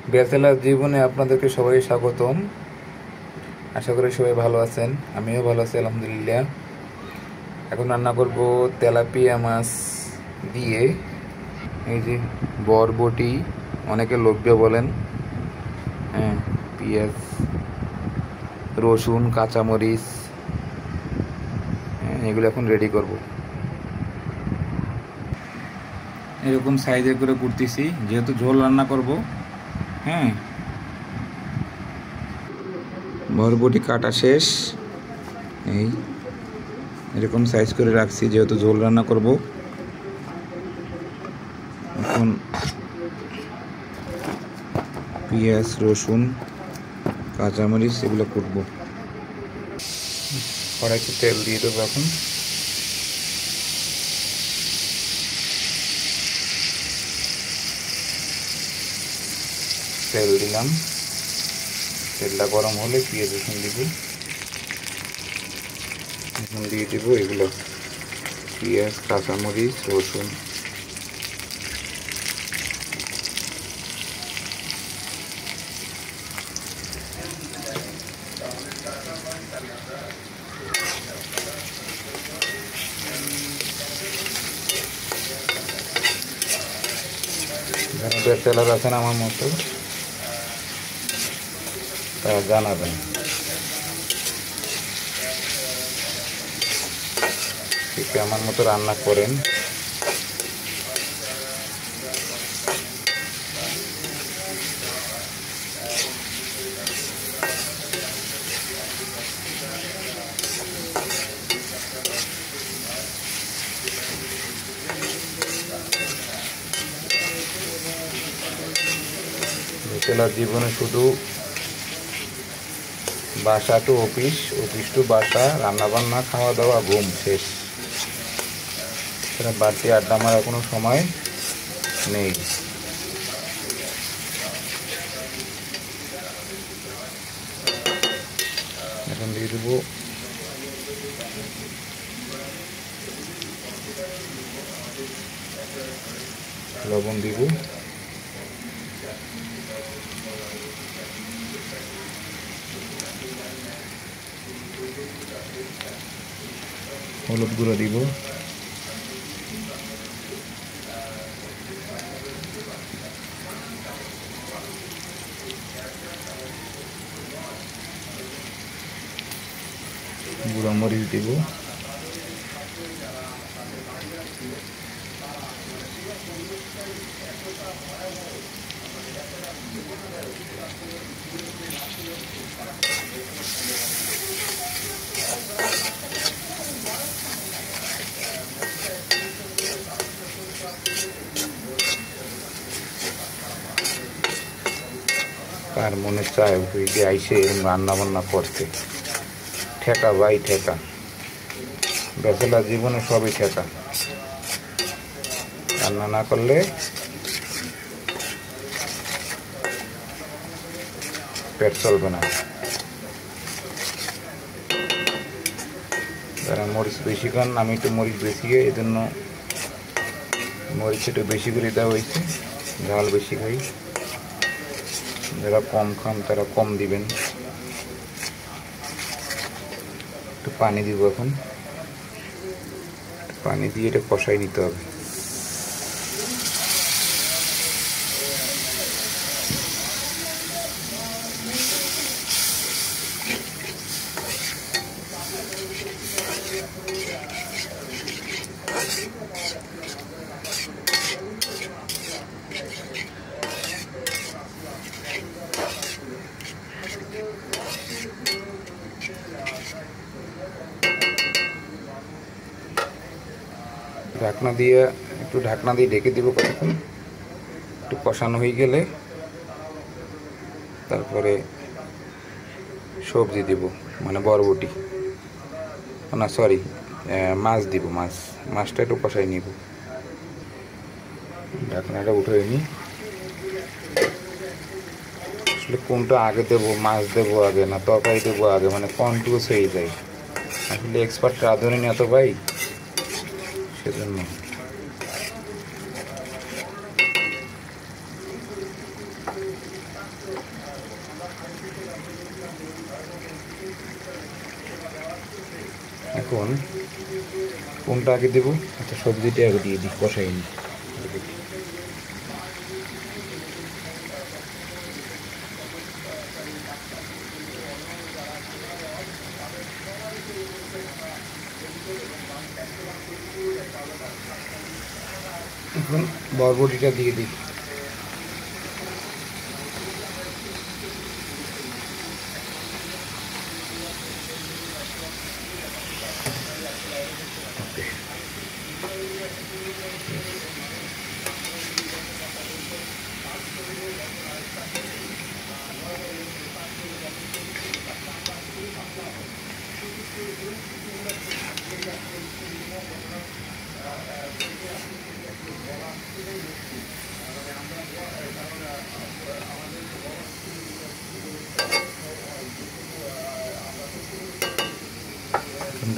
Bachelor জীবনে আপনাদেরকে সবাই স্বাগতম। আশা করি সবাই ভালো আছেন, আমিও ভালো আছি আলহামদুলিল্লাহ। এখন রান্না করব তেলাপিয়া মাছ দিয়ে এই যে বরবটি, অনেকে লোভ্য বলেন, হ্যাঁ, পেঁয়াজ, রসুন, কাঁচামরিচ, এগুলো এখন রেডি করব। এরকম সাইজের করে কুটতেছি, যেহেতু ঝোল রান্না করব। হ্যাঁ, বরবটি কাটা শেষ, এই এরকম সাইজ করে রাখছি যেহেতু ঝোল রান্না করব। এখন পেঁয়াজ, রসুন, কাঁচামরিচ এগুলো কুটবো। কড়াইতে তেল দিয়ে দেবো। এখন তেল দিলাম, তেলটা গরম হলে পেঁয়াজ রসুন দিব। এখন দিয়ে দিব এগুলো পেঁয়াজ, কাঁচামরিচ, রসুন। যারা ব্যাচেলার আছেন আমার মতো তারা জানাবেন ঠিক আমার মতো রান্না করেন। ব্যাচেলার জীবনে শুধু বাসা টু অফিস, অফিস টু বাসা, রান্নাবান্না, খাওয়া দাওয়া, ঘুম, শেষ। সেটা বাড়তি আড্ডা মারার কোনো সময় নেই। এখন দিয়ে দেবো লবণ, দিব হলুদ গুঁড়ো, দিব গুঁড়ো মরিচ, দিব কার মনে চায় ওই যে আইসে এরকম রান্না বান্না করতে। ঠেকা ভাই, ঠেকা। ব্যাচেলার জীবনে সবই ঠেকা। রান্না না করলে পেট চলবে না। যারা মরিচ বেশি খান, আমি একটু মরিচ বেশি খাই, এই জন্য মরিচ একটু বেশি করে দেওয়া হয়েছে। ঝাল বেশি খাই। যারা কম খান তারা কম দিবেন। একটু পানি দিব। এখন পানি দিয়ে এটা কষাই নিতে হবে। ঢাকনা দিয়ে একটু ঢাকনা দিয়ে ঢেকে দিব কতক্ষণ। একটু কষানো হয়ে গেলে তারপরে সবজি দিব, মানে বরবটি, না সরি, মাছ দিব। মাছটা একটু কষাই নিব। ঢাকনাটা উঠে নিই। আসলে কোনটা আগে দেবো, মাছ দেবো আগে না তরকারি দেবো আগে, মানে কনফিউজ হয়ে যায়। আসলে এক্সপার্ট রাঁধুনি না তো ভাই, সেজন্য। এখন কোনটা আগে দেবো? আচ্ছা, সবজিটা আগে দিয়ে দিই, কষাই নি। এখন বরবটিটা দিয়ে দিই।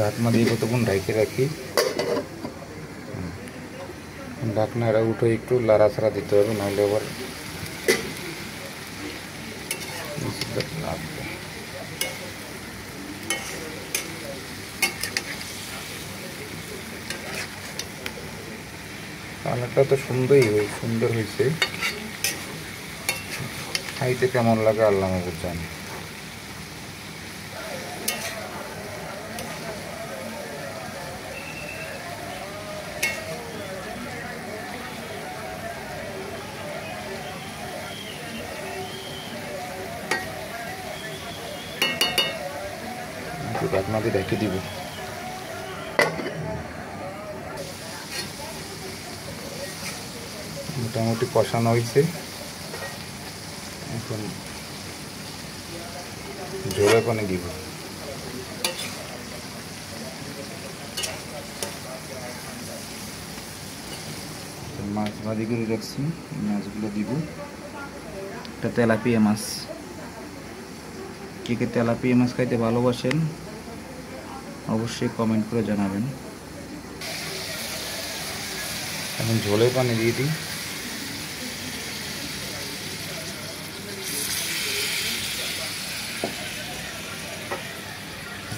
ঢাকনা দিয়ে কতক্ষণ ঢাইকে রাখি। ঢাকনাটা উঠে একটু লাড়াছাড়া দিতে হবে, নাহলে আবার লাগবে। কালারটা তো সুন্দর হয়েছে, খাইতে কেমন লাগে আল্লাহ মাবুদ জানে। ঢাকনা দিয়ে ঢেকে দিব। মোটামুটি কষানো হয়েছে, এখন ঝোলে পানি দিব। মাছ ভাজি করে রাখছি, মাছগুলো দিব। একটা তেলাপিয়া মাছ। কে কে তেলাপিয়া মাছ খাইতে ভালোবাসেন অবশ্যই কমেন্ট করে জানাবেন। এখন ঝোলে পানি দিয়ে দিই।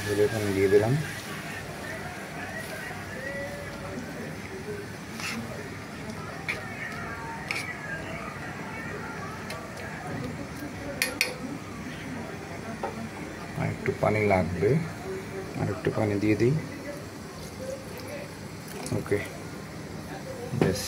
ঝোলে পানি দিয়ে দিলাম। আর একটু পানি লাগবে, আর একটু পানি দিয়ে দিই। ওকে, বেশ।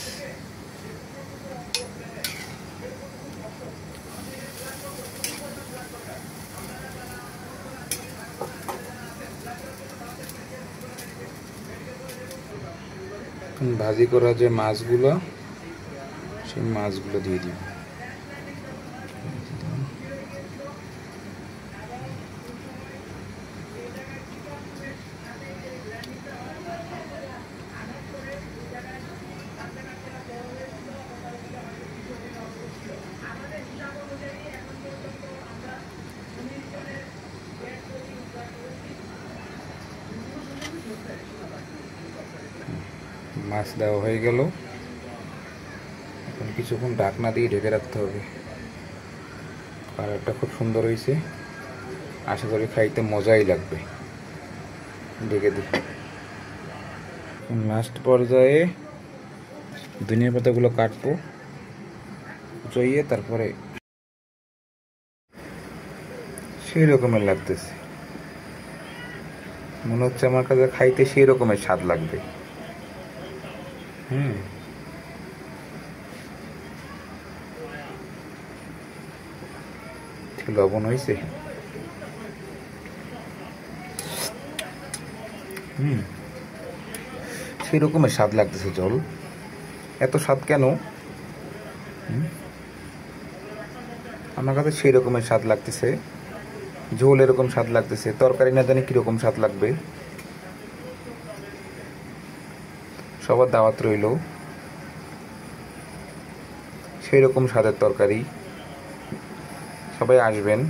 ভাজি করা যে মাছগুলো, সেই মাছগুলো দিয়ে দিব। মাছ দেওয়া হয়ে গেল, এখন কিছুক্ষণ ঢাকনা দিয়ে ঢেকে রাখতে হবে। কালারটা খুব সুন্দর হয়েছে, আশা করি খাইতে মজাই লাগবে। ঢেকে দিই। লাস্ট পর্যায়ে ধনিয়া পাতাগুলো কাটবো, কুচিয়ে, তারপরে সেই রকমের লাগতেছে, মনে হচ্ছে আমার কাছে খাইতে সেই রকমের স্বাদ লাগবে। লবণ হয়েছে। সেই রকমের স্বাদ লাগতেছে। জল এত স্বাদ কেন? আমার কাছে সেই রকমের স্বাদ লাগতেছে, ঝোল এরকম স্বাদ লাগতেছে, তরকারি না জানি কিরকম স্বাদ লাগবে। সবার দাওয়াত রইল, সেই রকম স্বাদের তরকারি, সবাই আসবেন।